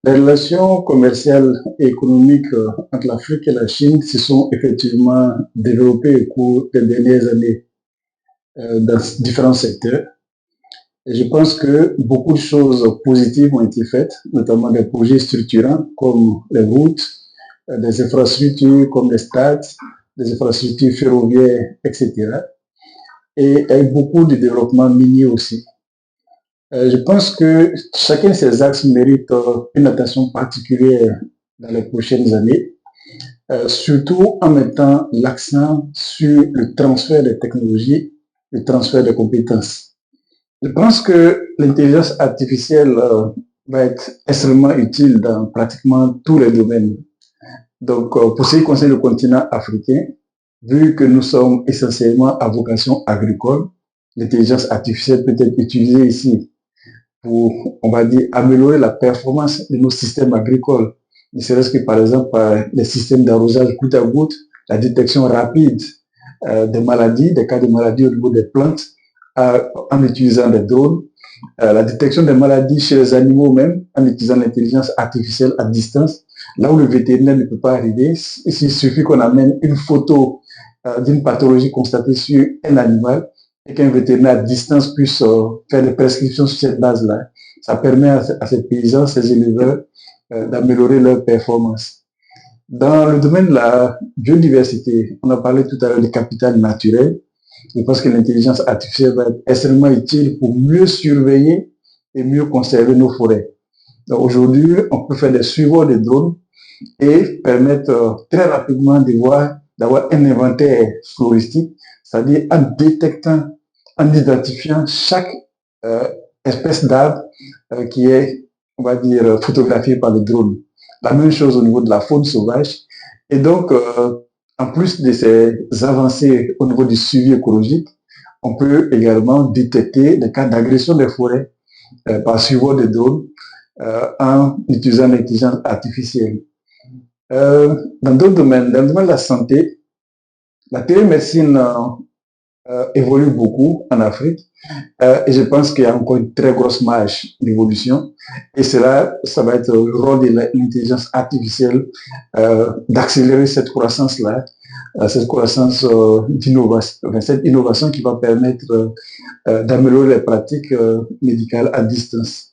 Les relations commerciales et économiques entre l'Afrique et la Chine se sont effectivement développées au cours des dernières années dans différents secteurs. Et je pense que beaucoup de choses positives ont été faites, notamment des projets structurants comme les routes, des infrastructures comme les stades, des infrastructures ferroviaires, etc. Et avec beaucoup de développement minier aussi. Je pense que chacun de ces axes mérite une attention particulière dans les prochaines années, surtout en mettant l'accent sur le transfert des technologies, le transfert des compétences. Je pense que l'intelligence artificielle va être extrêmement utile dans pratiquement tous les domaines. Donc, pour ce qui concerne le continent africain, vu que nous sommes essentiellement à vocation agricole, l'intelligence artificielle peut être utilisée ici pour, on va dire, améliorer la performance de nos systèmes agricoles. Ne serait-ce que, par exemple, les systèmes d'arrosage goutte à goutte, la détection rapide des maladies, des cas de maladies au niveau des plantes, en utilisant des drones, la détection des maladies chez les animaux même, en utilisant l'intelligence artificielle à distance, là où le vétérinaire ne peut pas arriver. Il suffit qu'on amène une photo d'une pathologie constatée sur un animal et qu'un vétérinaire à distance puisse faire des prescriptions sur cette base-là. Ça permet à ces paysans, ces éleveurs, d'améliorer leur performance. Dans le domaine de la biodiversité, on a parlé tout à l'heure du capital naturel. Je pense que l'intelligence artificielle va être extrêmement utile pour mieux surveiller et mieux conserver nos forêts. Aujourd'hui, on peut faire des suivis des drones et permettre très rapidement d'avoir un inventaire floristique, c'est-à-dire en détectant, en identifiant chaque espèce d'arbre qui est, on va dire, photographiée par le drone. La même chose au niveau de la faune sauvage. Et donc, en plus de ces avancées au niveau du suivi écologique, on peut également détecter des cas d'agression des forêts par suivi des drones en utilisant l'intelligence artificielle. Dans d'autres domaines, dans le domaine de la santé, la télémédecine évolue beaucoup en Afrique et je pense qu'il y a encore une très grosse marge d'évolution et ça va être le rôle de l'intelligence artificielle d'accélérer cette croissance-là, cette croissance d'innovation, cette innovation qui va permettre d'améliorer les pratiques médicales à distance.